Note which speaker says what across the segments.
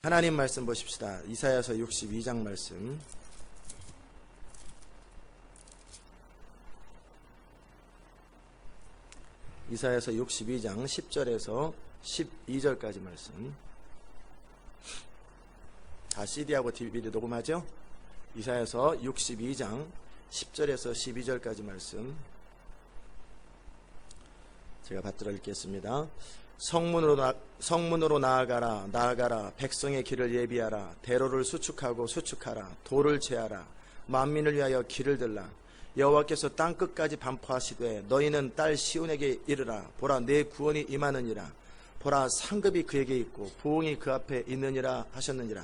Speaker 1: 하나님 말씀 보십시다. 이사야서 62장 말씀. 이사야서 62장 10절에서 12절까지 말씀. 다 CD하고 DVD 녹음하죠? 이사야서 62장 10절에서 12절까지 말씀. 제가 받들어 읽겠습니다. 성문으로 나아가라. 백성의 길을 예비하라. 대로를 수축하라. 돌을 제하라. 만민을 위하여 길을 들라. 여호와께서 땅 끝까지 반포하시되 너희는 딸 시온에게 이르라. 보라, 내 구원이 임하느니라. 보라, 상급이 그에게 있고 부흥이 그 앞에 있느니라 하셨느니라.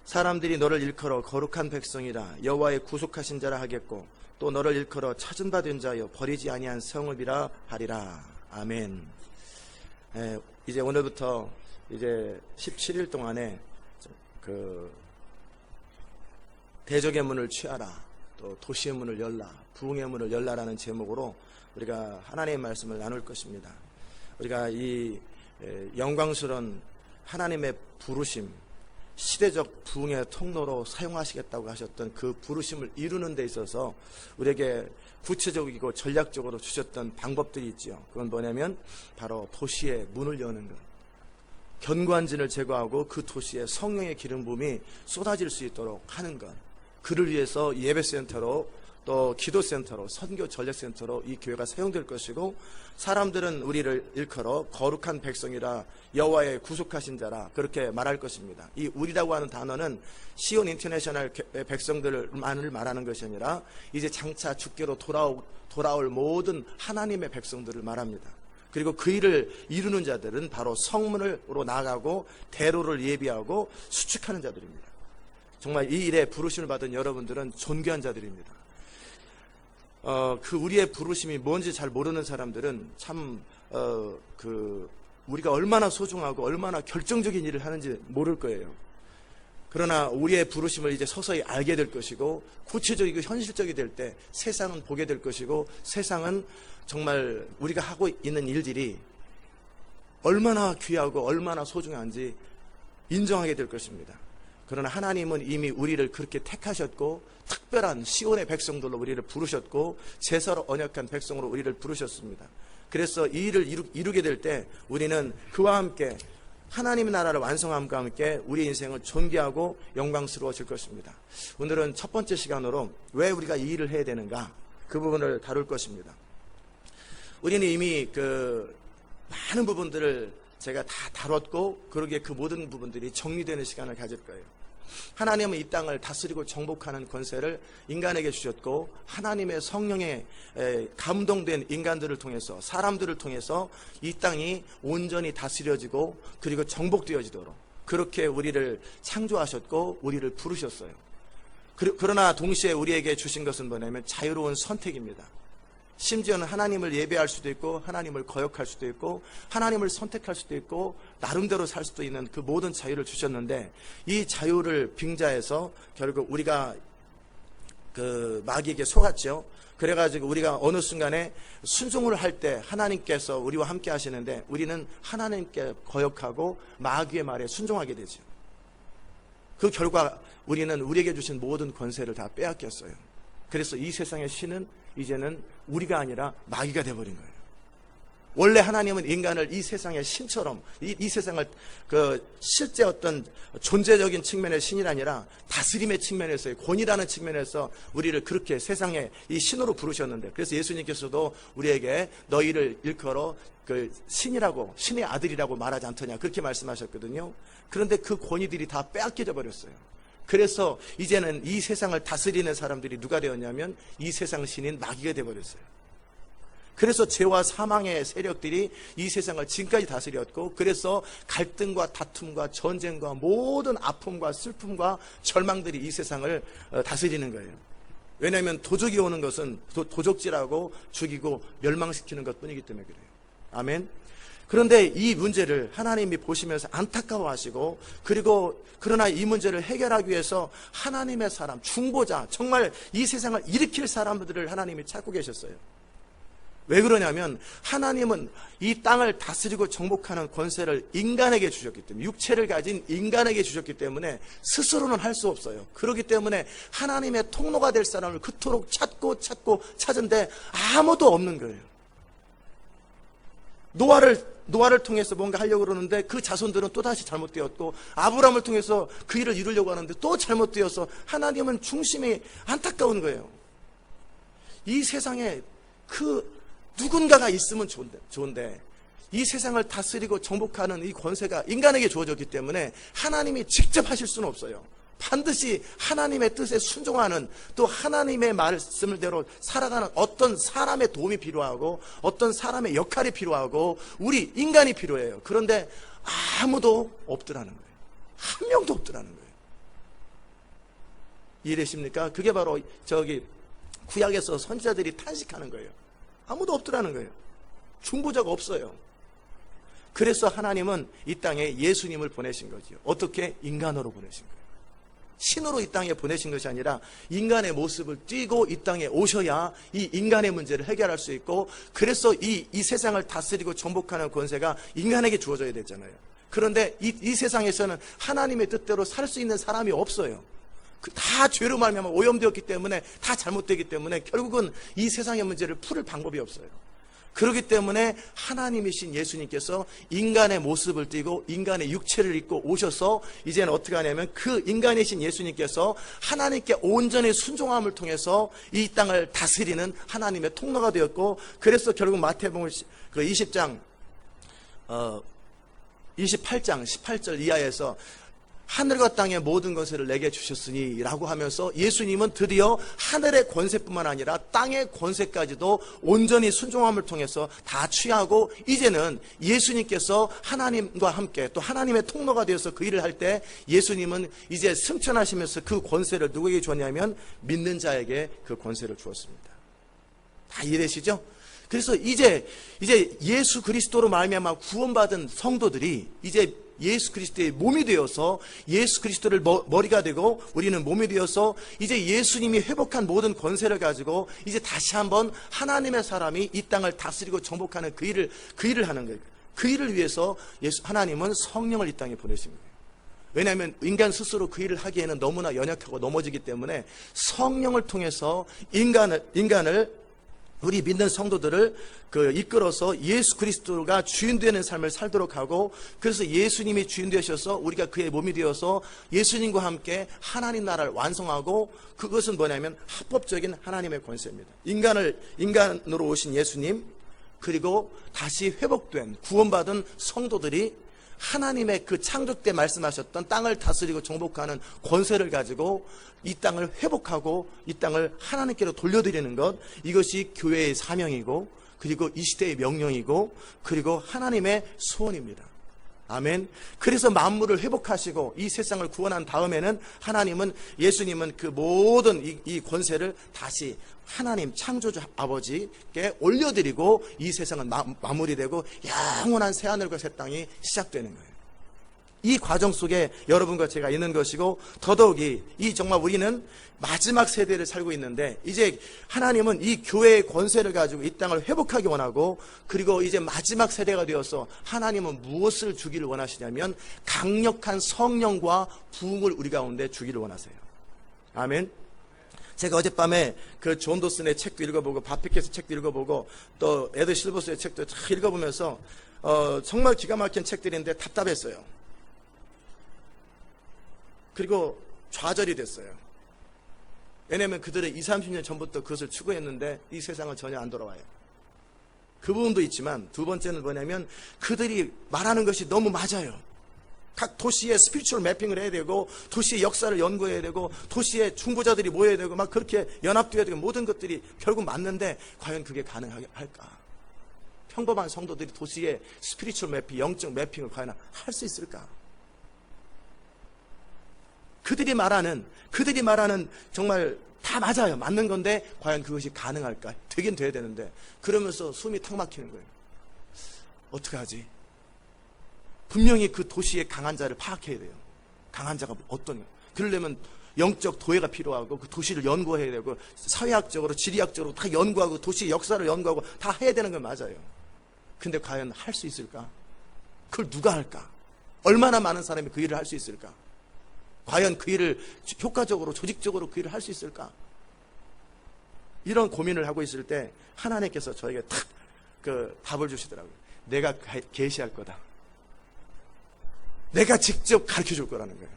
Speaker 1: 사람들이 너를 일컬어 거룩한 백성이라 여호와의 구속하신 자라 하겠고, 또 너를 일컬어 찾은 바 된 자여 버리지 아니한 성읍이라 하리라. 아멘. 이제 오늘부터 이제 17일 동안에 그 대적의 문을 취하라, 또 도시의 문을 열라, 부흥의 문을 열라라는 제목으로 우리가 하나님의 말씀을 나눌 것입니다. 우리가 이 영광스러운 하나님의 부르심, 시대적 부흥의 통로로 사용하시겠다고 하셨던 그 부르심을 이루는 데 있어서 우리에게 구체적이고 전략적으로 주셨던 방법들이 있지요. 그건 뭐냐면 바로 도시의 문을 여는 것, 견고한진을 제거하고 그 도시에 성령의 기름 부음이 쏟아질 수 있도록 하는 것, 그를 위해서 예배센터로, 또 기도센터로, 선교 전략센터로 이 교회가 사용될 것이고, 사람들은 우리를 일컬어 거룩한 백성이라 여호와의 구속하신 자라 그렇게 말할 것입니다. 이 우리라고 하는 단어는 시온 인터내셔널 백성들만을 말하는 것이 아니라 이제 장차 주께로 돌아올 모든 하나님의 백성들을 말합니다. 그리고 그 일을 이루는 자들은 바로 성문으로 나아가고 대로를 예비하고 수축하는 자들입니다. 정말 이 일에 부르심을 받은 여러분들은 존귀한 자들입니다. 우리의 부르심이 뭔지 잘 모르는 사람들은 참, 우리가 얼마나 소중하고 얼마나 결정적인 일을 하는지 모를 거예요. 그러나 우리의 부르심을 이제 서서히 알게 될 것이고, 구체적이고 현실적이 될 때 세상은 보게 될 것이고, 세상은 정말 우리가 하고 있는 일들이 얼마나 귀하고 얼마나 소중한지 인정하게 될 것입니다. 그러나 하나님은 이미 우리를 그렇게 택하셨고, 특별한 시온의 백성들로 우리를 부르셨고, 제사로 언약한 백성으로 우리를 부르셨습니다. 그래서 이 일을 이루게 될 때 우리는 그와 함께 하나님의 나라를 완성함과 함께 우리의 인생은 존귀하고 영광스러워질 것입니다. 오늘은 첫 번째 시간으로 왜 우리가 이 일을 해야 되는가, 그 부분을 다룰 것입니다. 우리는 이미 많은 부분들을 제가 다 다뤘고, 그러기에 그 모든 부분들이 정리되는 시간을 가질 거예요. 하나님은 이 땅을 다스리고 정복하는 권세를 인간에게 주셨고, 하나님의 성령에 감동된 인간들을 통해서, 사람들을 통해서 이 땅이 온전히 다스려지고 그리고 정복되어지도록 그렇게 우리를 창조하셨고 우리를 부르셨어요. 그러나 동시에 우리에게 주신 것은 뭐냐면 자유로운 선택입니다. 심지어는 하나님을 예배할 수도 있고, 하나님을 거역할 수도 있고, 하나님을 선택할 수도 있고, 나름대로 살 수도 있는 그 모든 자유를 주셨는데, 이 자유를 빙자해서 결국 우리가 마귀에게 속았죠. 그래가지고 우리가 어느 순간에 순종을 할 때 하나님께서 우리와 함께 하시는데, 우리는 하나님께 거역하고 마귀의 말에 순종하게 되죠. 그 결과 우리는 우리에게 주신 모든 권세를 다 빼앗겼어요. 그래서 이 세상의 신은 이제는 우리가 아니라 마귀가 되어버린 거예요. 원래 하나님은 인간을 이 세상의 신처럼, 이 세상을 실제 어떤 존재적인 측면의 신이 아니라 다스림의 측면에서의 권위라는 측면에서 우리를 그렇게 세상의 이 신으로 부르셨는데, 그래서 예수님께서도 우리에게 너희를 일컬어 신이라고, 신의 아들이라고 말하지 않더냐, 그렇게 말씀하셨거든요. 그런데 그 권위들이 다 빼앗겨져 버렸어요. 그래서 이제는 이 세상을 다스리는 사람들이 누가 되었냐면 이 세상 신인 마귀가 되어버렸어요. 그래서 죄와 사망의 세력들이 이 세상을 지금까지 다스렸고, 그래서 갈등과 다툼과 전쟁과 모든 아픔과 슬픔과 절망들이 이 세상을 다스리는 거예요. 왜냐하면 도적이 오는 것은 도적질하고 죽이고 멸망시키는 것뿐이기 때문에 그래요. 아멘. 그런데 이 문제를 하나님이 보시면서 안타까워하시고, 그리고 그러나 이 문제를 해결하기 위해서 하나님의 사람, 중보자, 정말 이 세상을 일으킬 사람들을 하나님이 찾고 계셨어요. 왜 그러냐면 하나님은 이 땅을 다스리고 정복하는 권세를 인간에게 주셨기 때문에, 육체를 가진 인간에게 주셨기 때문에 스스로는 할 수 없어요. 그렇기 때문에 하나님의 통로가 될 사람을 그토록 찾고 찾은데 아무도 없는 거예요. 노아를 통해서 뭔가 하려고 그러는데 그 자손들은 또다시 잘못되었고, 아브라함을 통해서 그 일을 이루려고 하는데 또 잘못되어서 하나님은 중심이 안타까운 거예요. 이 세상에 그 누군가가 있으면 좋은데 이 세상을 다스리고 정복하는 이 권세가 인간에게 주어졌기 때문에 하나님이 직접 하실 수는 없어요. 반드시 하나님의 뜻에 순종하는, 또 하나님의 말씀대로 살아가는 어떤 사람의 도움이 필요하고 어떤 사람의 역할이 필요하고 우리 인간이 필요해요. 그런데 아무도 없더라는 거예요. 한 명도 없더라는 거예요. 이해되십니까? 그게 바로 구약에서 선지자들이 탄식하는 거예요. 아무도 없더라는 거예요. 중보자가 없어요. 그래서 하나님은 이 땅에 예수님을 보내신 거죠. 어떻게? 인간으로 보내신 거예요. 신으로 이 땅에 보내신 것이 아니라 인간의 모습을 띠고 이 땅에 오셔야 이 인간의 문제를 해결할 수 있고, 그래서 이 세상을 다스리고 정복하는 권세가 인간에게 주어져야 되잖아요. 그런데 이 세상에서는 하나님의 뜻대로 살 수 있는 사람이 없어요. 다 죄로 말미암아 오염되었기 때문에, 다 잘못되기 때문에 결국은 이 세상의 문제를 풀을 방법이 없어요. 그렇기 때문에 하나님이신 예수님께서 인간의 모습을 띠고 인간의 육체를 입고 오셔서 이제는 어떻게 하냐면 그 인간이신 예수님께서 하나님께 온전히 순종함을 통해서 이 땅을 다스리는 하나님의 통로가 되었고, 그래서 결국 마태복음 20장 28장 18절 이하에서 하늘과 땅의 모든 것을 내게 주셨으니 라고 하면서 예수님은 드디어 하늘의 권세뿐만 아니라 땅의 권세까지도 온전히 순종함을 통해서 다 취하고, 이제는 예수님께서 하나님과 함께 또 하나님의 통로가 되어서 그 일을 할 때 예수님은 이제 승천하시면서 그 권세를 누구에게 주었냐면 믿는 자에게 그 권세를 주었습니다. 다 이해되시죠? 그래서 이제 예수 그리스도로 말미암아 구원받은 성도들이 이제 예수 그리스도의 몸이 되어서 예수 그리스도를 머리가 되고 우리는 몸이 되어서 이제 예수님이 회복한 모든 권세를 가지고 이제 다시 한번 하나님의 사람이 이 땅을 다스리고 정복하는 그 일을 하는 거예요. 그 일을 위해서 하나님은 성령을 이 땅에 보내신 거예요. 왜냐하면 인간 스스로 그 일을 하기에는 너무나 연약하고 넘어지기 때문에 성령을 통해서 인간을 우리 믿는 성도들을 이끌어서 예수 그리스도가 주인 되는 삶을 살도록 하고, 그래서 예수님이 주인 되셔서 우리가 그의 몸이 되어서 예수님과 함께 하나님 나라를 완성하고, 그것은 뭐냐면 합법적인 하나님의 권세입니다. 인간으로 오신 예수님, 그리고 다시 회복된 구원받은 성도들이 하나님의 그 창조 때 말씀하셨던 땅을 다스리고 정복하는 권세를 가지고 이 땅을 회복하고 이 땅을 하나님께로 돌려드리는 것, 이것이 교회의 사명이고, 그리고 이 시대의 명령이고, 그리고 하나님의 소원입니다. 아멘. 그래서 만물을 회복하시고 이 세상을 구원한 다음에는 예수님은 그 모든 이 권세를 다시 하나님 창조주 아버지께 올려드리고 이 세상은 마무리되고 영원한 새하늘과 새 땅이 시작되는 거예요. 이 과정 속에 여러분과 제가 있는 것이고, 더더욱이 정말 우리는 마지막 세대를 살고 있는데, 이제 하나님은 이 교회의 권세를 가지고 이 땅을 회복하기 원하고, 그리고 이제 마지막 세대가 되어서 하나님은 무엇을 주기를 원하시냐면 강력한 성령과 부흥을 우리 가운데 주기를 원하세요. 아멘. 제가 어젯밤에 그 존 도슨의 책도 읽어보고 바피켓의 책도 읽어보고 또 에드 실버스의 책도 다 읽어보면서 정말 기가 막힌 책들인데 답답했어요. 그리고 좌절이 됐어요. 왜냐하면 그들은 20, 30년 전부터 그것을 추구했는데 이 세상은 전혀 안 돌아와요. 그 부분도 있지만 두 번째는 뭐냐면 그들이 말하는 것이 너무 맞아요. 각 도시의 스피리추얼 매핑을 해야 되고, 도시의 역사를 연구해야 되고, 도시의 중보자들이 모여야 되고, 막 그렇게 연합되어야 되고, 모든 것들이 결국 맞는데 과연 그게 가능할까? 평범한 성도들이 도시의 스피리추얼 매핑, 영적 매핑을 과연 할 수 있을까? 그들이 말하는 정말 다 맞아요. 맞는 건데 과연 그것이 가능할까? 되긴 돼야 되는데 그러면서 숨이 턱 막히는 거예요. 어떻게 하지? 분명히 그 도시의 강한 자를 파악해야 돼요. 강한 자가 어떠냐. 그러려면 영적 도회가 필요하고 그 도시를 연구해야 되고 사회학적으로 지리학적으로 다 연구하고 도시의 역사를 연구하고 다 해야 되는 건 맞아요. 근데 과연 할 수 있을까? 그걸 누가 할까? 얼마나 많은 사람이 그 일을 할 수 있을까? 과연 그 일을 효과적으로 조직적으로 그 일을 할 수 있을까? 이런 고민을 하고 있을 때 하나님께서 저에게 탁 그 답을 주시더라고요. 내가 계시할 거다. 내가 직접 가르쳐 줄 거라는 거예요.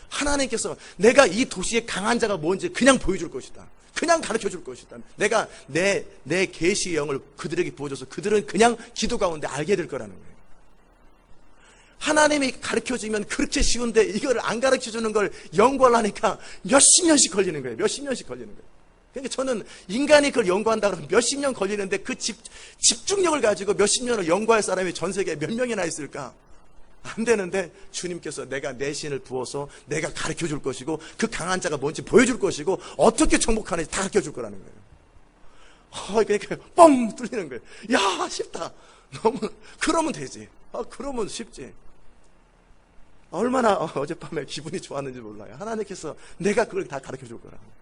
Speaker 1: 하나님께서 내가 이 도시의 강한 자가 뭔지 그냥 보여줄 것이다. 그냥 가르쳐 줄 것이다. 내가 내 계시의 영을 그들에게 부어줘서 그들은 그냥 기도 가운데 알게 될 거라는 거예요. 하나님이 가르쳐 주면 그렇게 쉬운데 이걸 안 가르쳐 주는 걸 연구하려니까 몇십 년씩 걸리는 거예요. 몇십 년씩 걸리는 거예요. 그러니까 저는 인간이 그걸 연구한다 그러면 몇십 년 걸리는데 그 집중력을 가지고 몇십 년을 연구할 사람이 전 세계에 몇 명이나 있을까? 안 되는데 주님께서 내가 내 신을 부어서 내가 가르쳐 줄 것이고 그 강한 자가 뭔지 보여줄 것이고 어떻게 정복하는지 다 가르쳐 줄 거라는 거예요. 그러니까 뻥 뚫리는 거예요. 야, 쉽다. 너무 그러면 되지. 그러면 쉽지. 얼마나 어젯밤에 기분이 좋았는지 몰라요. 하나님께서 내가 그걸 다 가르쳐 줄 거라고.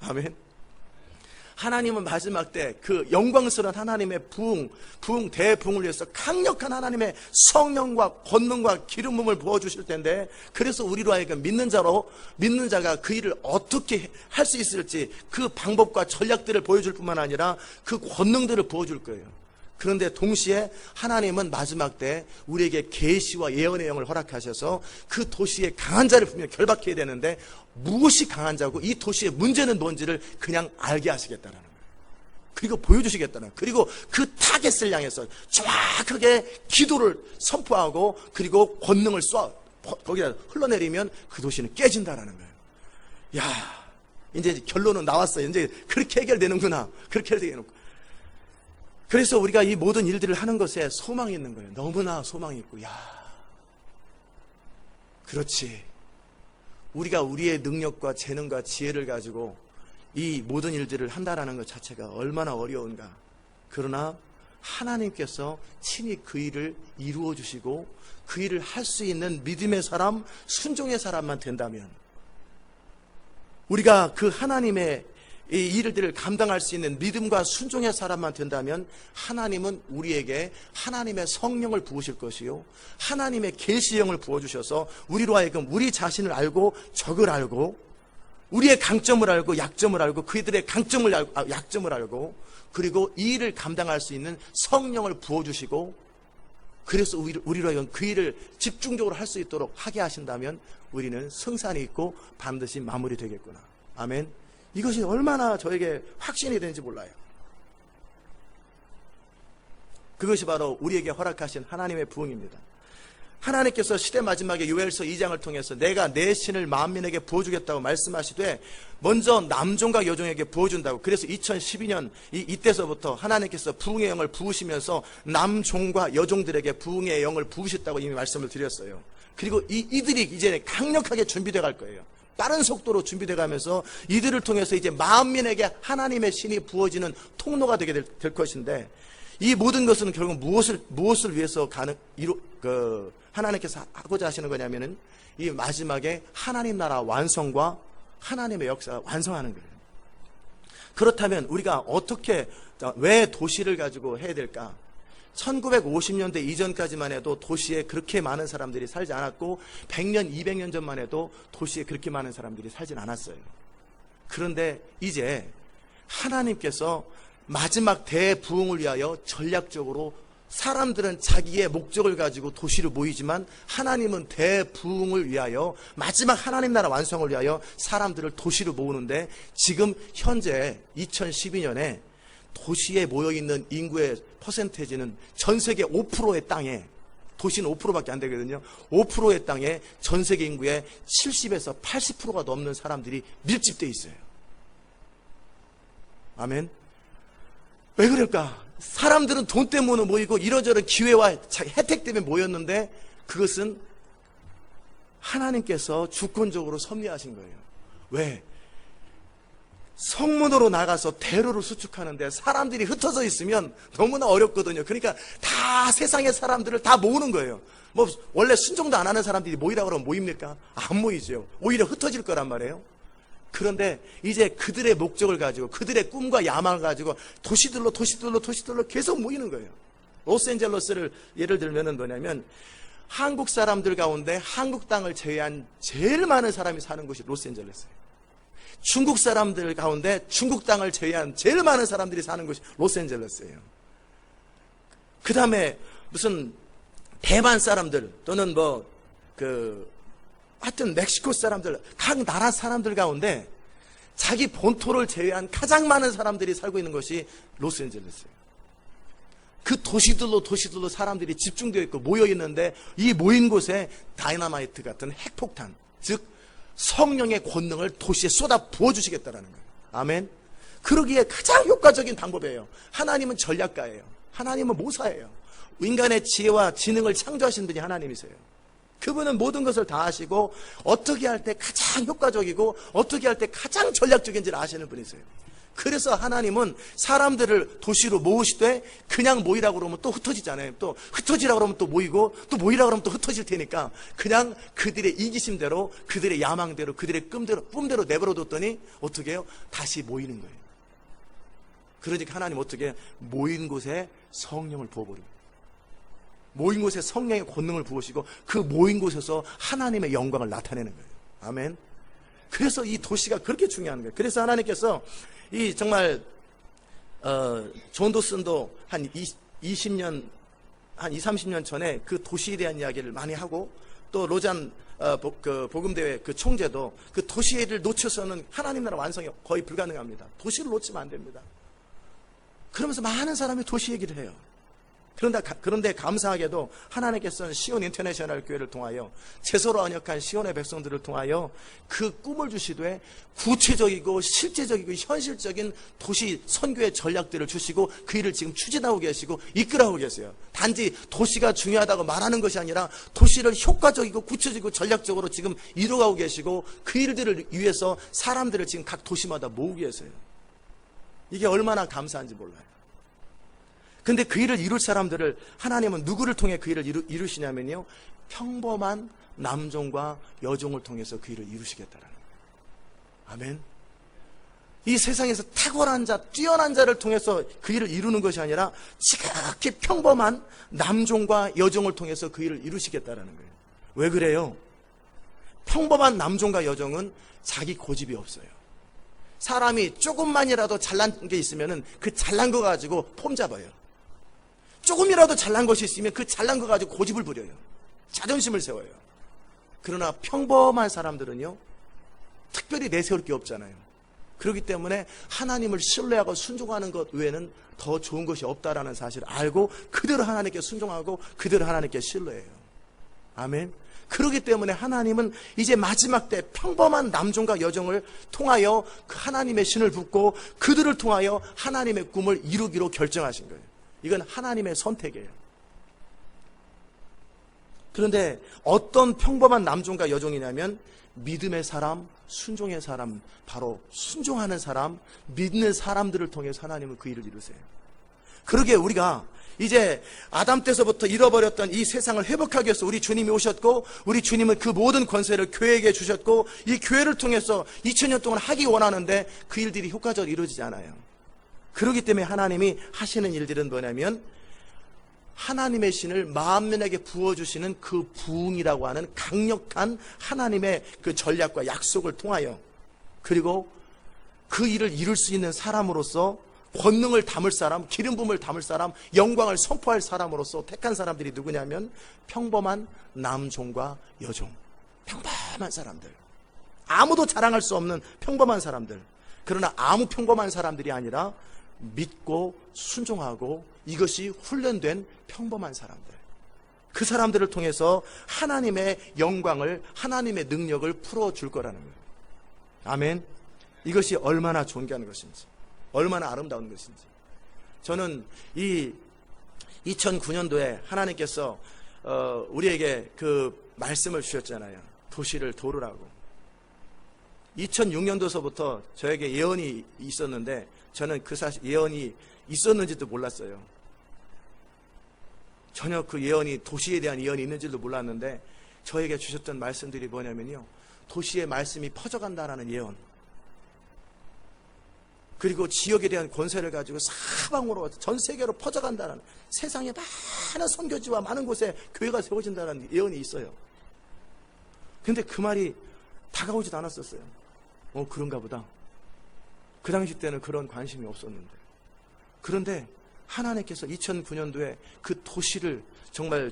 Speaker 1: 아멘. 하나님은 마지막 때 그 영광스러운 하나님의 대부흥을 위해서 강력한 하나님의 성령과 권능과 기름 부음을 부어주실 텐데, 그래서 우리로 하여금 믿는 자가 그 일을 어떻게 할 수 있을지 그 방법과 전략들을 보여줄 뿐만 아니라 그 권능들을 부어줄 거예요. 그런데 동시에 하나님은 마지막 때 우리에게 계시와 예언의 영을 허락하셔서 그 도시의 강한 자를 분명히 결박해야 되는데, 무엇이 강한 자고 이 도시의 문제는 뭔지를 그냥 알게 하시겠다는 거예요. 그리고 보여주시겠다는 거예요. 그리고 그 타겟을 향해서 정확하게 기도를 선포하고 그리고 권능을 거기다 흘러내리면 그 도시는 깨진다라는 거예요. 야, 이제 결론은 나왔어요. 이제 그렇게 해결되는구나. 그렇게 해결되는. 그래서 우리가 이 모든 일들을 하는 것에 소망이 있는 거예요. 너무나 소망이 있고, 그렇지. 우리가 우리의 능력과 재능과 지혜를 가지고 이 모든 일들을 한다라는 것 자체가 얼마나 어려운가. 그러나 하나님께서 친히 그 일을 이루어 주시고 그 일을 할 수 있는 믿음의 사람, 순종의 사람만 된다면, 우리가 그 하나님의 이 일들을 감당할 수 있는 믿음과 순종의 사람만 된다면 하나님은 우리에게 하나님의 성령을 부으실 것이요, 하나님의 계시형을 부어주셔서 우리로 하여금 우리 자신을 알고 적을 알고 우리의 강점을 알고 약점을 알고 그들의 강점을 알고 약점을 알고 그리고 이 일을 감당할 수 있는 성령을 부어주시고, 그래서 우리로 하여금 그 일을 집중적으로 할 수 있도록 하게 하신다면 우리는 승산이 있고 반드시 마무리되겠구나. 아멘. 이것이 얼마나 저에게 확신이 되는지 몰라요. 그것이 바로 우리에게 허락하신 하나님의 부흥입니다. 하나님께서 시대 마지막에 요엘서 2장을 통해서 내가 내 신을 만민에게 부어주겠다고 말씀하시되 먼저 남종과 여종에게 부어준다고. 그래서 2012년 이때서부터 하나님께서 부흥의 영을 부으시면서 남종과 여종들에게 부흥의 영을 부으셨다고 이미 말씀을 드렸어요. 그리고 이들이 이제 강력하게 준비되어 갈 거예요. 빠른 속도로 준비되어 가면서 이들을 통해서 이제 만민에게 하나님의 신이 부어지는 통로가 되게 될 것인데, 이 모든 것은 결국 무엇을 위해서 하나님께서 하고자 하시는 거냐면은 이 마지막에 하나님 나라 완성과 하나님의 역사 완성하는 거예요. 그렇다면 우리가 왜 도시를 가지고 해야 될까? 1950년대 이전까지만 해도 도시에 그렇게 많은 사람들이 살지 않았고 100년, 200년 전만 해도 도시에 그렇게 많은 사람들이 살진 않았어요. 그런데 이제 하나님께서 마지막 대부흥을 위하여 전략적으로, 사람들은 자기의 목적을 가지고 도시를 모이지만 하나님은 대부흥을 위하여, 마지막 하나님 나라 완성을 위하여 사람들을 도시로 모으는데, 지금 현재 2012년에 도시에 모여있는 인구의 퍼센테이지는 전 세계 5%의 땅에, 도시는 5%밖에 안 되거든요. 5%의 땅에 전 세계 인구의 70에서 80%가 넘는 사람들이 밀집되어 있어요. 아멘. 왜 그럴까? 사람들은 돈 때문에 모이고 이러저런 기회와 혜택 때문에 모였는데, 그것은 하나님께서 주권적으로 섭리하신 거예요. 왜? 성문으로 나가서 대로를 수축하는데 사람들이 흩어져 있으면 너무나 어렵거든요. 그러니까 다 세상의 사람들을 다 모으는 거예요. 뭐 원래 순종도 안 하는 사람들이 모이라고 그러면 모입니까? 안 모이죠. 오히려 흩어질 거란 말이에요. 그런데 이제 그들의 목적을 가지고 그들의 꿈과 야망을 가지고 도시들로 계속 모이는 거예요. 로스앤젤레스를 예를 들면 뭐냐면 한국 사람들 가운데 한국 땅을 제외한 제일 많은 사람이 사는 곳이 로스앤젤레스예요. 중국 사람들 가운데 중국 땅을 제외한 제일 많은 사람들이 사는 곳이 로스앤젤레스예요. 그 다음에 무슨 대만 사람들 또는 하여튼 멕시코 사람들, 각 나라 사람들 가운데 자기 본토를 제외한 가장 많은 사람들이 살고 있는 것이 로스앤젤레스예요. 그 도시들로 사람들이 집중되어 있고 모여 있는데 이 모인 곳에 다이너마이트 같은 핵폭탄, 즉 성령의 권능을 도시에 쏟아 부어주시겠다라는 거예요. 아멘. 그러기에 가장 효과적인 방법이에요. 하나님은 전략가예요. 하나님은 모사예요. 인간의 지혜와 지능을 창조하신 분이 하나님이세요. 그분은 모든 것을 다 아시고 어떻게 할 때 가장 효과적이고 어떻게 할 때 가장 전략적인지를 아시는 분이세요. 그래서 하나님은 사람들을 도시로 모으시되 그냥 모이라고 그러면 또 흩어지잖아요. 또 흩어지라고 그러면 또 모이고 또 모이라고 그러면 또 흩어질 테니까 그냥 그들의 이기심대로 그들의 야망대로 그들의 꿈대로 내버려뒀더니 어떻게 해요? 다시 모이는 거예요. 그러니까 하나님 어떻게 해요? 모인 곳에 성령을 부어버립니다. 모인 곳에 성령의 권능을 부으시고 그 모인 곳에서 하나님의 영광을 나타내는 거예요. 아멘. 그래서 이 도시가 그렇게 중요한 거예요. 그래서 하나님께서 이 정말 존 도슨도 한 20년 한 30년 전에 그 도시에 대한 이야기를 많이 하고 또 로잔 복음대회 그 총재도 그 도시를 놓쳐서는 하나님 나라 완성이 거의 불가능합니다. 도시를 놓치면 안 됩니다. 그러면서 많은 사람이 도시 얘기를 해요. 그런데 감사하게도 하나님께서는 시온 인터내셔널 교회를 통하여 제서로 언약한 시온의 백성들을 통하여 그 꿈을 주시되 구체적이고 실제적이고 현실적인 도시 선교의 전략들을 주시고 그 일을 지금 추진하고 계시고 이끌어가고 계세요. 단지 도시가 중요하다고 말하는 것이 아니라 도시를 효과적이고 구체적이고 전략적으로 지금 이루어가고 계시고 그 일들을 위해서 사람들을 지금 각 도시마다 모으고 계세요. 이게 얼마나 감사한지 몰라요. 근데 그 일을 이룰 사람들을 하나님은 누구를 통해 그 일을 이루시냐면요, 평범한 남종과 여종을 통해서 그 일을 이루시겠다라는 거예요. 아멘. 이 세상에서 탁월한 자, 뛰어난 자를 통해서 그 일을 이루는 것이 아니라 지극히 평범한 남종과 여종을 통해서 그 일을 이루시겠다라는 거예요. 왜 그래요? 평범한 남종과 여종은 자기 고집이 없어요. 사람이 조금만이라도 잘난 게 있으면 그 잘난 거 가지고 폼 잡아요. 조금이라도 잘난 것이 있으면 그 잘난 거 가지고 고집을 부려요. 자존심을 세워요. 그러나 평범한 사람들은요, 특별히 내세울 게 없잖아요. 그렇기 때문에 하나님을 신뢰하고 순종하는 것 외에는 더 좋은 것이 없다라는 사실을 알고 그대로 하나님께 순종하고 그대로 하나님께 신뢰해요. 아멘. 그렇기 때문에 하나님은 이제 마지막 때 평범한 남종과 여종을 통하여 그 하나님의 신을 붓고 그들을 통하여 하나님의 꿈을 이루기로 결정하신 거예요. 이건 하나님의 선택이에요. 그런데 어떤 평범한 남종과 여종이냐면 믿음의 사람, 순종의 사람, 바로 순종하는 사람, 믿는 사람들을 통해서 하나님은 그 일을 이루세요. 그러기에 우리가 이제 아담 때서부터 잃어버렸던 이 세상을 회복하기 위해서 우리 주님이 오셨고 우리 주님은 그 모든 권세를 교회에게 주셨고 이 교회를 통해서 2000년 동안 하기 원하는데 그 일들이 효과적으로 이루어지지 않아요. 그렇기 때문에 하나님이 하시는 일들은 뭐냐면 하나님의 신을 만민에게 부어주시는 그 부흥이라고 하는 강력한 하나님의 그 전략과 약속을 통하여 그리고 그 일을 이룰 수 있는 사람으로서 권능을 담을 사람, 기름 부음을 담을 사람, 영광을 선포할 사람으로서 택한 사람들이 누구냐면 평범한 남종과 여종, 평범한 사람들, 아무도 자랑할 수 없는 평범한 사람들. 그러나 아무 평범한 사람들이 아니라 믿고 순종하고 이것이 훈련된 평범한 사람들, 그 사람들을 통해서 하나님의 영광을, 하나님의 능력을 풀어줄 거라는 거예요. 아멘. 이것이 얼마나 존귀한 것인지, 얼마나 아름다운 것인지. 저는 이 2009년도에 하나님께서 우리에게 그 말씀을 주셨잖아요. 도시를 도르라고. 2006년도서부터 저에게 예언이 있었는데 저는 그 사실 예언이 있었는지도 몰랐어요. 전혀 그 예언이 도시에 대한 예언이 있는지도 몰랐는데 저에게 주셨던 말씀들이 뭐냐면요. 도시의 말씀이 퍼져간다라는 예언. 그리고 지역에 대한 권세를 가지고 사방으로 전 세계로 퍼져간다는 세상에 많은 선교지와 많은 곳에 교회가 세워진다는 예언이 있어요. 근데 그 말이 다가오지도 않았었어요. 그런가 보다. 그 당시 때는 그런 관심이 없었는데. 그런데 하나님께서 2009년도에 그 도시를 정말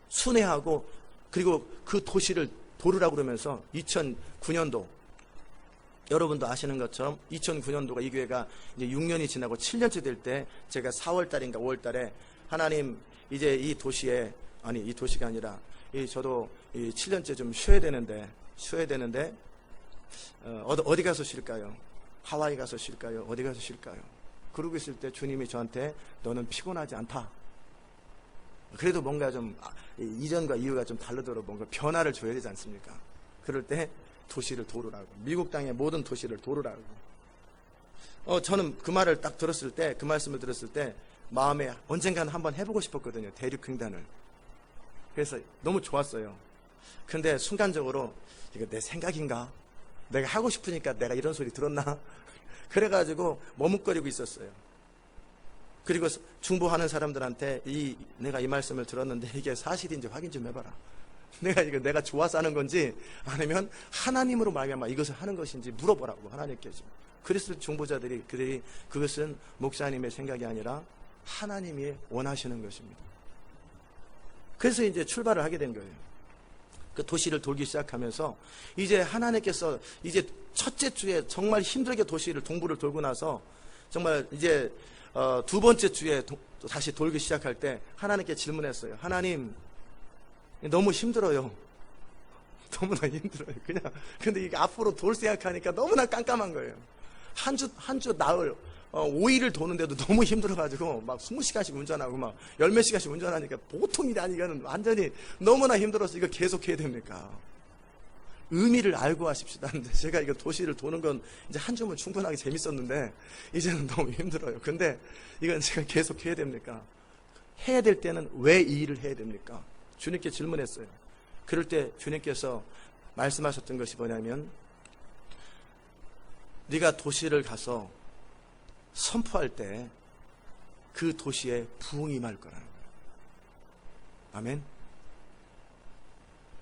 Speaker 1: 순회하고 그리고 그 도시를 도르라고 그러면서 2009년도 여러분도 아시는 것처럼 2009년도가 이 교회가 이제 6년이 지나고 7년째 될 때 제가 4월 달인가 5월 달에 하나님 이제 이 도시에 이 도시가 아니라 저도 이 7년째 좀 쉬어야 되는데 어디 가서 쉴까요? 하와이 가서 쉴까요? 어디 가서 쉴까요? 그러고 있을 때 주님이 저한테 너는 피곤하지 않다. 그래도 뭔가 좀 이전과 이후가 좀 다르도록 뭔가 변화를 줘야 되지 않습니까? 그럴 때 도시를 도르라고, 미국 땅의 모든 도시를 도르라고. 저는 그 말을 딱 들었을 때, 그 말씀을 들었을 때 마음에 언젠가는 한번 해보고 싶었거든요. 대륙횡단을. 그래서 너무 좋았어요. 근데 순간적으로 이거 내 생각인가? 내가 하고 싶으니까 내가 이런 소리 들었나? 그래가지고 머뭇거리고 있었어요. 그리고 중보하는 사람들한테 내가 이 말씀을 들었는데 이게 사실인지 확인 좀 해봐라. 내가 좋아서 하는 건지 아니면 하나님으로 말미암아 이것을 하는 것인지 물어보라고 하나님께 좀. 그랬을 중보자들이 그것은 목사님의 생각이 아니라 하나님이 원하시는 것입니다. 그래서 이제 출발을 하게 된 거예요. 그 도시를 돌기 시작하면서 이제 하나님께서 이제 첫째 주에 정말 힘들게 동부를 돌고 나서 정말 이제 두 번째 주에 다시 돌기 시작할 때 하나님께 질문했어요. 하나님, 너무 힘들어요. 너무나 힘들어요. 근데 이게 앞으로 돌 생각하니까 너무나 깜깜한 거예요. 한 주 나흘, 5일을 도는데도 너무 힘들어가지고 막 20시간씩 운전하고 막 10몇 시간씩 운전하니까 보통 일이 아니고는 완전히 너무나 힘들어서 이거 계속 해야 됩니까? 의미를 알고 하십시다. 근데 제가 이거 도시를 도는 건 이제 한 주면 충분하게 재밌었는데 이제는 너무 힘들어요. 근데 이건 제가 계속 해야 됩니까? 해야 될 때는 왜 이 일을 해야 됩니까? 주님께 질문했어요. 그럴 때 주님께서 말씀하셨던 것이 뭐냐면 네가 도시를 가서 선포할 때 그 도시에 부흥이 임할 거라는 거예요. 아멘.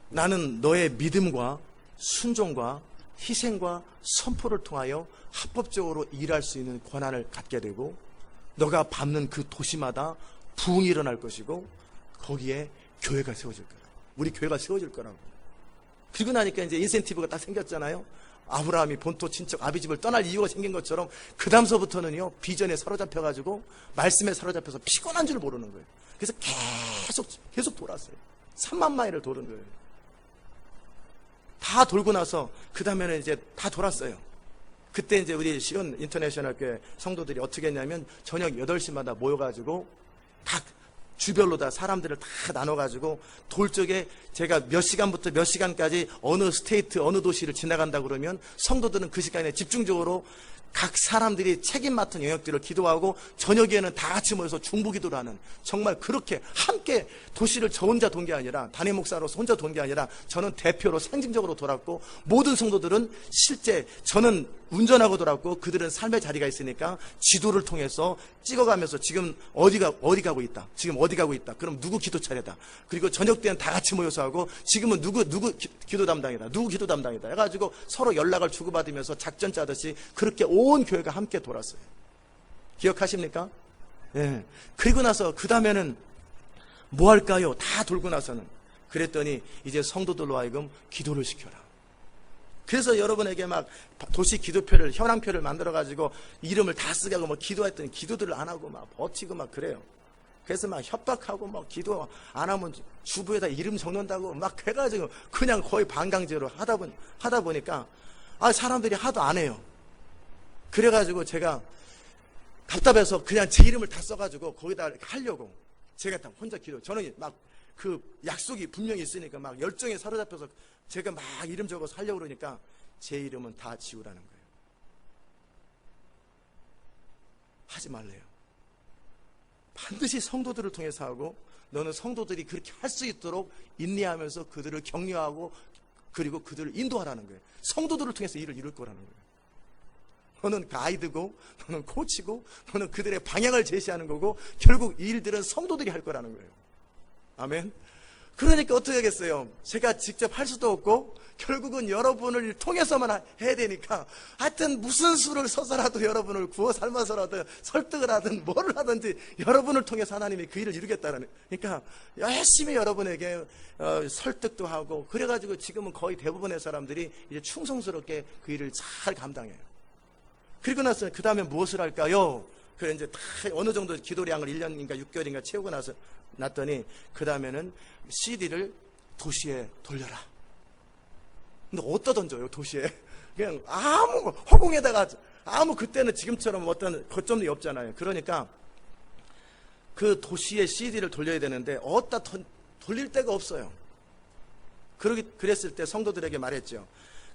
Speaker 1: 나는 너의 믿음과 순종과 희생과 선포를 통하여 합법적으로 일할 수 있는 권한을 갖게 되고 너가 밟는 그 도시마다 부흥이 일어날 것이고 거기에 교회가 세워질 거라고. 우리 교회가 세워질 거라고. 그리고 나니까 이제 인센티브가 딱 생겼잖아요. 아브라함이 본토 친척 아비 집을 떠날 이유가 생긴 것처럼 그 다음서부터는요 비전에 사로잡혀가지고 말씀에 사로잡혀서 피곤한 줄 모르는 거예요. 그래서 계속 돌았어요. 3만 마일을 도는 거예요. 다 돌고 나서 그 다음에는 이제 다 돌았어요. 그때 이제 우리 시온 인터내셔널 교회 성도들이 어떻게 했냐면 저녁 8시마다 모여가지고 각 주별로 다 사람들을 다 나눠가지고 돌 쪽에 제가 몇 시간부터 몇 시간까지 어느 스테이트 어느 도시를 지나간다 그러면 성도들은 그 시간에 집중적으로 각 사람들이 책임 맡은 영역들을 기도하고 저녁에는 다 같이 모여서 중보기도를 하는 정말 그렇게 함께 도시를 저 혼자 돈 게 아니라 담임 목사로서 혼자 돈 게 아니라 저는 대표로 상징적으로 돌았고 모든 성도들은 실제 저는 운전하고 돌았고 그들은 삶의 자리가 있으니까 지도를 통해서 찍어가면서 지금 어디 가고 있다. 지금 어디 가고 있다. 그럼 누구 기도 차례다. 그리고 저녁 때는 다 같이 모여서 하고 지금은 누구 기도 담당이다. 누구 기도 담당이다. 해가지고 서로 연락을 주고받으면서 작전 짜듯이 그렇게 온 교회가 함께 돌았어요. 기억하십니까? 예. 그리고 나서 그 다음에는 뭐 할까요? 다 돌고 나서는 그랬더니 이제 성도들로 하여금 기도를 시켜라. 그래서 여러분에게 막 도시 기도표를 현황표를 만들어가지고 이름을 다 쓰게 하고 뭐 기도했더니 기도들을 안 하고 막 버티고 막 그래요. 그래서 막 협박하고 막 기도 안 하면 주부에다 이름 적는다고 막 해가지고 그냥 거의 반강제로 하다 보니까 사람들이 하도 안 해요. 그래가지고 제가 답답해서 그냥 제 이름을 다 써가지고 거기다 하려고 제가 다 혼자 기도. 저는 막 그 약속이 분명히 있으니까 막 열정에 사로잡혀서 제가 막 이름 적어서 하려고 그러니까 제 이름은 다 지우라는 거예요. 하지 말래요. 반드시 성도들을 통해서 하고, 너는 성도들이 그렇게 할 수 있도록 인내하면서 그들을 격려하고 그리고 그들을 인도하라는 거예요. 성도들을 통해서 일을 이룰 거라는 거예요. 너는 가이드고, 너는 코치고, 너는 그들의 방향을 제시하는 거고, 결국 이 일들은 성도들이 할 거라는 거예요. 아멘. 그러니까 어떻게 하겠어요? 제가 직접 할 수도 없고 결국은 여러분을 통해서만 해야 되니까, 하여튼 무슨 수를 써서라도 여러분을 구워 삶아서라도 설득을 하든 뭐를 하든지 여러분을 통해서 하나님이 그 일을 이루겠다는, 그러니까 열심히 여러분에게 설득도 하고, 그래가지고 지금은 거의 대부분의 사람들이 이제 충성스럽게 그 일을 잘 감당해요. 그리고 나서 그 다음에 무엇을 할까요? 그래 이제 다 어느 정도 기도량을 1년인가 6개월인가 채우고 나서 났더니, 그 다음에는 CD를 도시에 돌려라. 근데 어디다 던져요, 도시에? 그냥 아무 허공에다가, 아무, 그때는 지금처럼 어떤 거점이 없잖아요. 그러니까 그 도시에 CD를 돌려야 되는데 어디다 돌릴 데가 없어요. 그랬을 때 성도들에게 말했죠.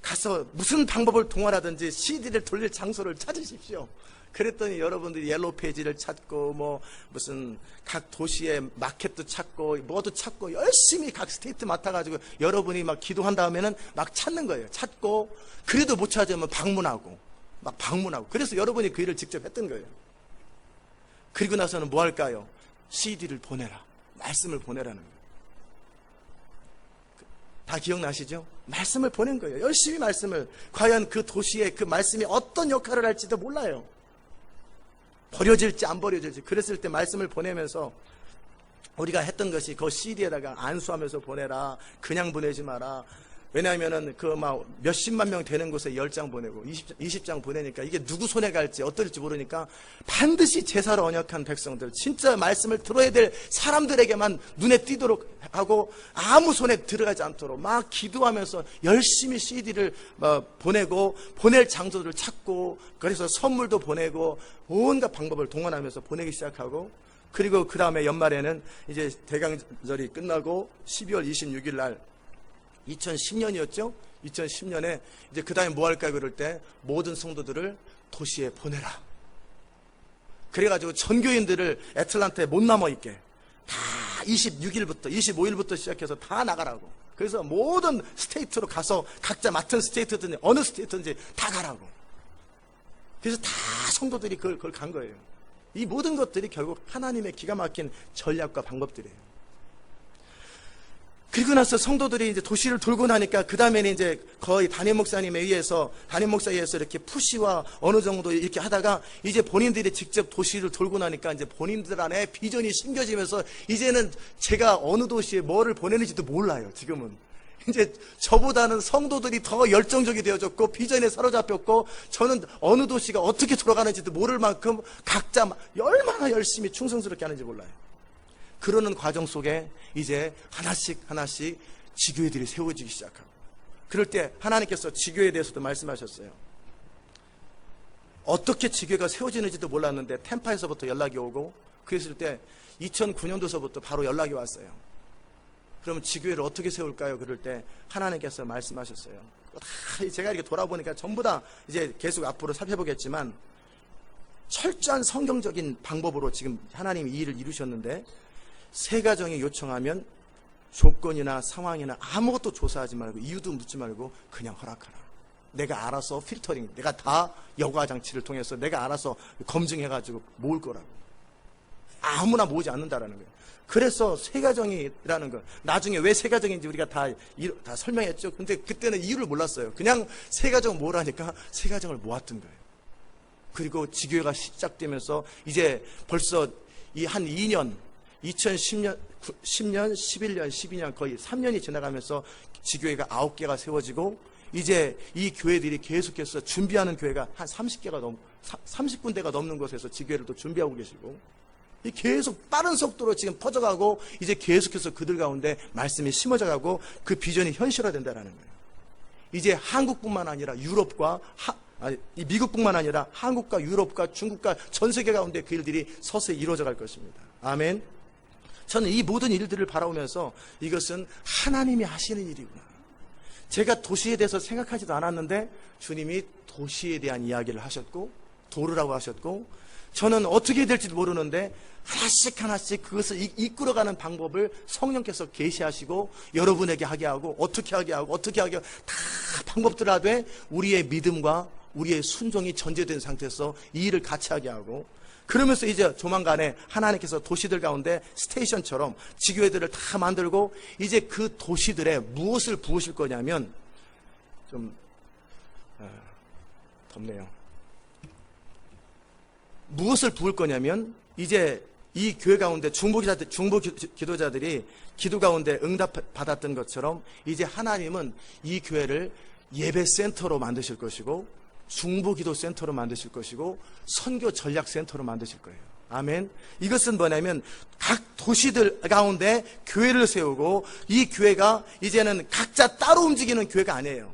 Speaker 1: 가서 무슨 방법을 동원하든지 CD를 돌릴 장소를 찾으십시오. 그랬더니 여러분들이 옐로우 페이지를 찾고, 뭐 무슨 각 도시의 마켓도 찾고, 뭐도 찾고, 열심히 각 스테이트 맡아가지고 여러분이 막 기도한 다음에는 막 찾는 거예요. 찾고, 그래도 못 찾으면 방문하고, 막 방문하고. 그래서 여러분이 그 일을 직접 했던 거예요. 그리고 나서는 뭐 할까요? CD를 보내라. 말씀을 보내라는 거예요. 다 기억나시죠? 말씀을 보낸 거예요. 열심히 말씀을. 과연 그 도시에 그 말씀이 어떤 역할을 할지도 몰라요. 버려질지 안 버려질지. 그랬을 때 말씀을 보내면서 우리가 했던 것이 그 CD에다가 안수하면서 보내라. 그냥 보내지 마라. 왜냐하면은 그 막 몇십만 명 되는 곳에 10장 보내고 20장 보내니까 이게 누구 손에 갈지 어떨지 모르니까 반드시 제사로 언약한 백성들, 진짜 말씀을 들어야 될 사람들에게만 눈에 띄도록 하고, 아무 손에 들어가지 않도록 막 기도하면서 열심히 CD를 보내고, 보낼 장소들을 찾고, 그래서 선물도 보내고 온갖 방법을 동원하면서 보내기 시작하고, 그리고 그 다음에 연말에는 이제 대강절이 끝나고 12월 26일 날 2010년이었죠? 2010년에 이제 그 다음에 뭐 할까 그럴 때 모든 성도들을 도시에 보내라. 그래가지고 전교인들을 애틀란타에 못 남아있게 다 26일부터 25일부터 시작해서 다 나가라고. 그래서 모든 스테이트로 가서 각자 맡은 스테이트든지 어느 스테이트든지 다 가라고. 그래서 다 성도들이 그걸 간 거예요. 이 모든 것들이 결국 하나님의 기가 막힌 전략과 방법들이에요. 그리고 나서 성도들이 이제 도시를 돌고 나니까 그 다음에는 이제 거의 담임 목사에 의해서 이렇게 푸시와 어느 정도 이렇게 하다가 이제 본인들이 직접 도시를 돌고 나니까 이제 본인들 안에 비전이 심겨지면서 이제는 제가 어느 도시에 뭐를 보내는지도 몰라요. 지금은 이제 저보다는 성도들이 더 열정적이 되어졌고 비전에 사로잡혔고, 저는 어느 도시가 어떻게 돌아가는지도 모를 만큼 각자 얼마나 열심히 충성스럽게 하는지 몰라요. 그러는 과정 속에 이제 하나씩 지교회들이 세워지기 시작하고, 그럴 때 하나님께서 지교회에 대해서도 말씀하셨어요. 어떻게 지교회가 세워지는지도 몰랐는데 템파에서부터 연락이 오고, 그랬을 때 2009년도서부터 바로 연락이 왔어요. 그러면 지교회를 어떻게 세울까요? 그럴 때 하나님께서 말씀하셨어요. 제가 이렇게 돌아보니까 전부 다 이제 계속 앞으로 살펴보겠지만, 철저한 성경적인 방법으로 지금 하나님이 이 일을 이루셨는데, 새 가정이 요청하면 조건이나 상황이나 아무것도 조사하지 말고 이유도 묻지 말고 그냥 허락하라. 내가 알아서 필터링, 내가 다 여과 장치를 통해서 내가 알아서 검증해가지고 모을 거라고. 아무나 모으지 않는다라는 거예요. 그래서 새 가정이라는 거, 나중에 왜 새 가정인지 우리가 다 설명했죠. 근데 그때는 이유를 몰랐어요. 그냥 새 가정을 모으라니까 새 가정을 모았던 거예요. 그리고 지교회가 시작되면서 이제 벌써 이 한 2년, 2010년, 10년, 11년, 12년 거의 3년이 지나가면서 지교회가 9개가 세워지고, 이제 이 교회들이 계속해서 준비하는 교회가 한 30군데가 넘는 곳에서 지교회를 또 준비하고 계시고, 계속 빠른 속도로 지금 퍼져가고, 이제 계속해서 그들 가운데 말씀이 심어져가고 그 비전이 현실화된다는 거예요. 이제 한국뿐만 아니라 미국뿐만 아니라 한국과 유럽과 중국과 전 세계 가운데 그 일들이 서서히 이루어져 갈 것입니다. 아멘. 저는 이 모든 일들을 바라보면서 이것은 하나님이 하시는 일이구나. 제가 도시에 대해서 생각하지도 않았는데 주님이 도시에 대한 이야기를 하셨고 도르라고 하셨고, 저는 어떻게 해야 될지 모르는데 하나씩 하나씩 그것을 이끌어가는 방법을 성령께서 계시하시고 여러분에게 하게 하고 어떻게 하게 하고 다 방법들 하되 우리의 믿음과 우리의 순종이 전제된 상태에서 이 일을 같이 하게 하고, 그러면서 이제 조만간에 하나님께서 도시들 가운데 스테이션처럼 지교회들을 다 만들고 이제 그 도시들에 무엇을 부으실 거냐면, 좀 덥네요. 무엇을 부을 거냐면, 이제 이 교회 가운데 중보 기도자들이 기도 가운데 응답 받았던 것처럼 이제 하나님은 이 교회를 예배 센터로 만드실 것이고 중보 기도 센터로 만드실 것이고 선교 전략 센터로 만드실 거예요. 아멘. 이것은 뭐냐면 각 도시들 가운데 교회를 세우고, 이 교회가 이제는 각자 따로 움직이는 교회가 아니에요.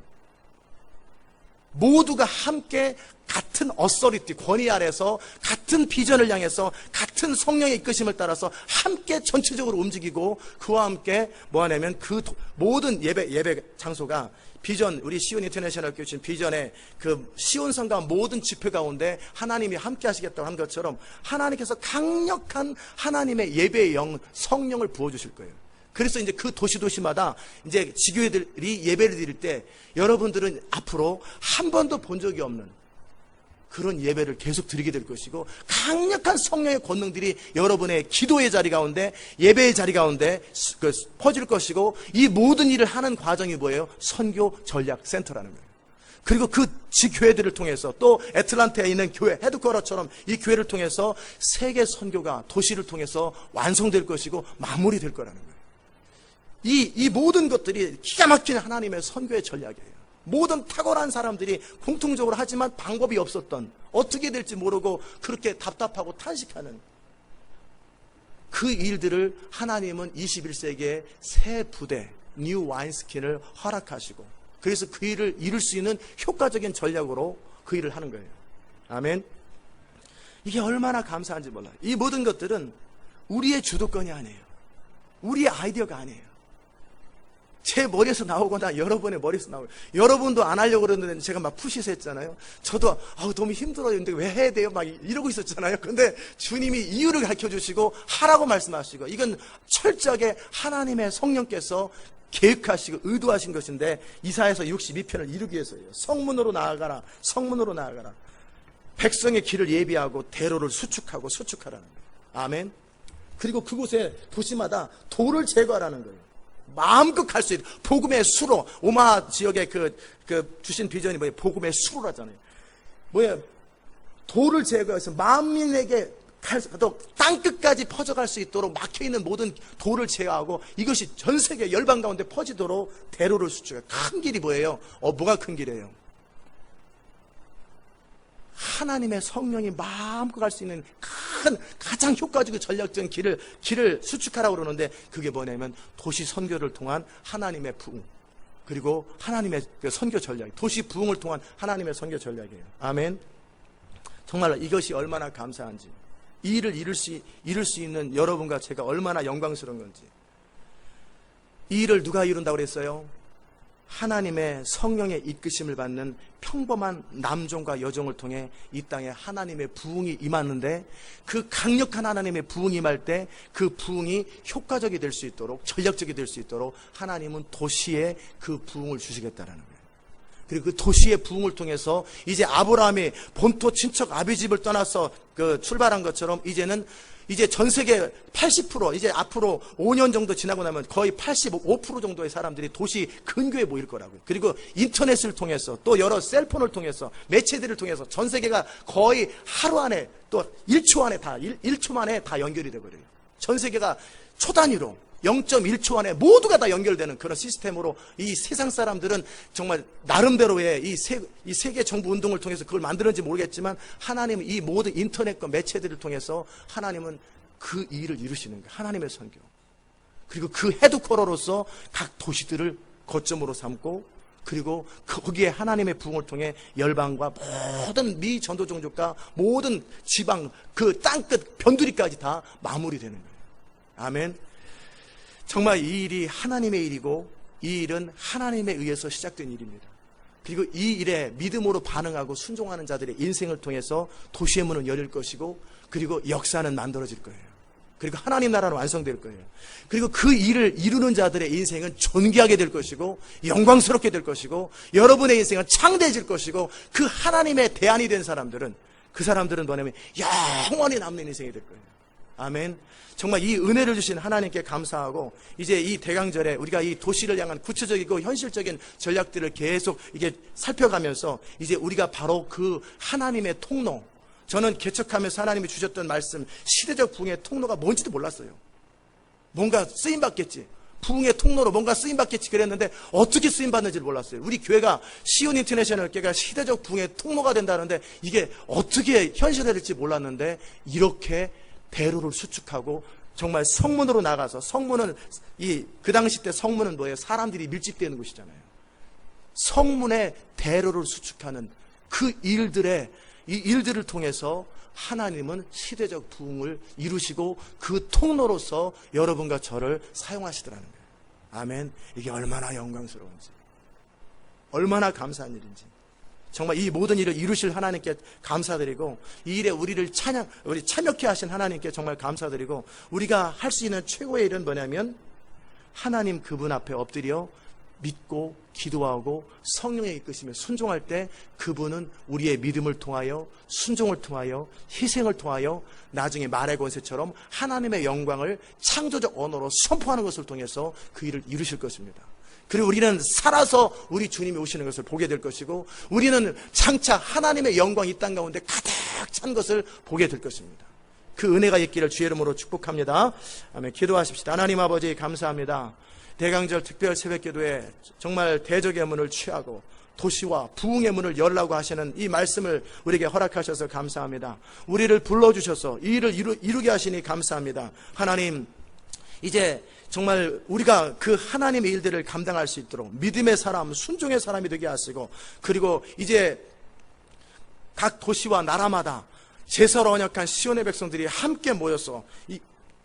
Speaker 1: 모두가 함께 같은 어서리티, 권위 아래서 같은 비전을 향해서 같은 성령의 이끄심을 따라서 함께 전체적으로 움직이고, 그와 함께 뭐하냐면 그 모든 예배 장소가 비전, 우리 시온 인터내셔널 교회 주신 비전의 그 시온성과 모든 집회 가운데 하나님이 함께 하시겠다고 한 것처럼 하나님께서 강력한 하나님의 예배의 영, 성령을 부어주실 거예요. 그래서 이제 그 도시마다 이제 지교회들이 예배를 드릴 때 여러분들은 앞으로 한 번도 본 적이 없는 그런 예배를 계속 드리게 될 것이고, 강력한 성령의 권능들이 여러분의 기도의 자리 가운데, 예배의 자리 가운데 퍼질 것이고, 이 모든 일을 하는 과정이 뭐예요? 선교 전략 센터라는 거예요. 그리고 그 지교회들을 통해서 또 애틀란타에 있는 교회 헤드쿼터처럼 이 교회를 통해서 세계 선교가 도시를 통해서 완성될 것이고 마무리될 거라는 거예요. 이 모든 것들이 기가 막힌 하나님의 선교의 전략이에요. 모든 탁월한 사람들이 공통적으로 하지만 방법이 없었던, 어떻게 될지 모르고 그렇게 답답하고 탄식하는 그 일들을 하나님은 21세기에 새 부대, 뉴 와인스킨을 허락하시고, 그래서 그 일을 이룰 수 있는 효과적인 전략으로 그 일을 하는 거예요. 아멘. 이게 얼마나 감사한지 몰라요. 이 모든 것들은 우리의 주도권이 아니에요. 우리의 아이디어가 아니에요. 제 머리에서 나오거나 여러분의 머리에서 나오고, 여러분도 안 하려고 그러는데 제가 막 푸시서 했잖아요. 저도 너무 힘들어요. 근데 왜 해야 돼요? 막 이러고 있었잖아요. 근데 주님이 이유를 가르쳐 주시고 하라고 말씀하시고, 이건 철저하게 하나님의 성령께서 계획하시고 의도하신 것인데, 이사야서 62편을 이루기 위해서예요. 성문으로 나아가라, 성문으로 나아가라. 백성의 길을 예비하고 대로를 수축하라는 거예요. 아멘. 그리고 그곳에 도시마다 돌을 제거하라는 거예요. 마음껏 갈 수 있는 복음의 수로. 오마 지역에 그 주신 비전이 뭐예요? 복음의 수로라잖아요. 돌을 제거해서 만민에게 또 땅끝까지 퍼져갈 수 있도록 막혀있는 모든 돌을 제거하고, 이것이 전 세계 열방 가운데 퍼지도록 대로를 수축해. 큰 길이 뭐예요? 뭐가 큰 길이에요? 하나님의 성령이 마음껏 갈 수 있는 가장 효과적이고 전략적인 길을 수축하라고 그러는데, 그게 뭐냐면 도시 선교를 통한 하나님의 부흥, 그리고 하나님의 선교 전략, 도시 부흥을 통한 하나님의 선교 전략이에요. 아멘. 정말 이것이 얼마나 감사한지, 이 일을 이룰 수 있는 여러분과 제가 얼마나 영광스러운 건지. 이 일을 누가 이룬다고 그랬어요? 하나님의 성령의 이끄심을 받는 평범한 남종과 여종을 통해 이 땅에 하나님의 부흥이 임하는데, 그 강력한 하나님의 부흥이 임할 때 그 부흥이 효과적이 될 수 있도록, 전략적이 될 수 있도록 하나님은 도시에 그 부흥을 주시겠다라는 거예요. 그리고 그 도시의 부흥을 통해서 이제 아브라함이 본토 친척 아비집을 떠나서 출발한 것처럼, 이제 전 세계 80%, 이제 앞으로 5년 정도 지나고 나면 거의 85% 정도의 사람들이 도시 근교에 모일 거라고요. 그리고 인터넷을 통해서, 또 여러 셀폰을 통해서, 매체들을 통해서 전 세계가 거의 하루 안에, 또 1초 안에 1초 만에 다 연결이 되버려요. 전 세계가 초단위로 0.1초 안에 모두가 다 연결되는 그런 시스템으로, 이 세상 사람들은 정말 나름대로의 이 세계 정부 운동을 통해서 그걸 만드는지 모르겠지만, 하나님은 이 모든 인터넷과 매체들을 통해서 하나님은 그 일을 이루시는 거예요. 하나님의 선교. 그리고 그 헤드쿼터로서 각 도시들을 거점으로 삼고, 그리고 거기에 하나님의 부흥을 통해 열방과 모든 미 전도 종족과 모든 지방, 그 땅끝 변두리까지 다 마무리되는 거예요. 아멘. 정말 이 일이 하나님의 일이고 이 일은 하나님에 의해서 시작된 일입니다. 그리고 이 일에 믿음으로 반응하고 순종하는 자들의 인생을 통해서 도시의 문은 열릴 것이고, 그리고 역사는 만들어질 거예요. 그리고 하나님 나라는 완성될 거예요. 그리고 그 일을 이루는 자들의 인생은 존귀하게 될 것이고 영광스럽게 될 것이고, 여러분의 인생은 창대해질 것이고, 그 하나님의 대안이 된 사람들은, 그 사람들은 뭐냐면 영원히 남는 인생이 될 거예요. 아멘. 정말 이 은혜를 주신 하나님께 감사하고, 이제 이 대강절에 우리가 이 도시를 향한 구체적이고 현실적인 전략들을 계속 이게 살펴가면서, 이제 우리가 바로 그 하나님의 통로, 저는 개척하면서 하나님이 주셨던 말씀, 시대적 부흥의 통로가 뭔지도 몰랐어요. 뭔가 쓰임받겠지, 부흥의 통로로 뭔가 쓰임받겠지 그랬는데 어떻게 쓰임받는지를 몰랐어요. 우리 교회가 시온 인터내셔널 교회가 시대적 부흥의 통로가 된다는데 이게 어떻게 현실화될지 몰랐는데, 이렇게 대로를 수축하고 정말 성문으로 나가서, 성문은 그 당시 때 성문은 뭐예요? 사람들이 밀집되는 곳이잖아요. 성문에 대로를 수축하는 그 이 일들을 통해서 하나님은 시대적 부흥을 이루시고 그 통로로서 여러분과 저를 사용하시더라는 거예요. 아멘. 이게 얼마나 영광스러운지, 얼마나 감사한 일인지, 정말 이 모든 일을 이루실 하나님께 감사드리고, 이 일에 우리 참여케 하신 하나님께 정말 감사드리고, 우리가 할 수 있는 최고의 일은 뭐냐면 하나님 그분 앞에 엎드려 믿고 기도하고 성령의 이끄심에 순종할 때, 그분은 우리의 믿음을 통하여, 순종을 통하여, 희생을 통하여 나중에 말의 권세처럼 하나님의 영광을 창조적 언어로 선포하는 것을 통해서 그 일을 이루실 것입니다. 그리고 우리는 살아서 우리 주님이 오시는 것을 보게 될 것이고, 우리는 장차 하나님의 영광이 이 땅 가운데 가득 찬 것을 보게 될 것입니다. 그 은혜가 있기를 주의 이름으로 축복합니다. 아멘. 기도하십시다. 하나님 아버지, 감사합니다. 대강절 특별 새벽기도에 정말 대적의 문을 취하고 도시와 부흥의 문을 열라고 하시는 이 말씀을 우리에게 허락하셔서 감사합니다. 우리를 불러주셔서 이 일을 이루게 하시니 감사합니다. 하나님, 이제 정말 우리가 그 하나님의 일들을 감당할 수 있도록 믿음의 사람, 순종의 사람이 되게 하시고, 그리고 이제 각 도시와 나라마다 제사로 언약한 시온의 백성들이 함께 모여서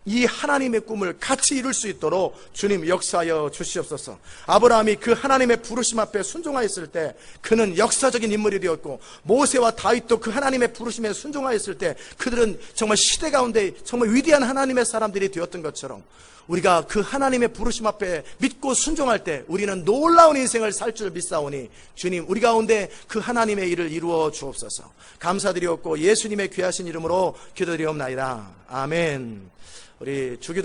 Speaker 1: 이 하나님의 꿈을 같이 이룰 수 있도록 주님 역사하여 주시옵소서. 아브라함이 그 하나님의 부르심 앞에 순종하였을 때 그는 역사적인 인물이 되었고, 모세와 다윗도 그 하나님의 부르심에 순종하였을 때 그들은 정말 시대 가운데 정말 위대한 하나님의 사람들이 되었던 것처럼, 우리가 그 하나님의 부르심 앞에 믿고 순종할 때 우리는 놀라운 인생을 살 줄 믿사오니, 주님 우리 가운데 그 하나님의 일을 이루어 주옵소서. 감사드리옵고 예수님의 귀하신 이름으로 기도드리옵나이다. 아멘. 우리 주기도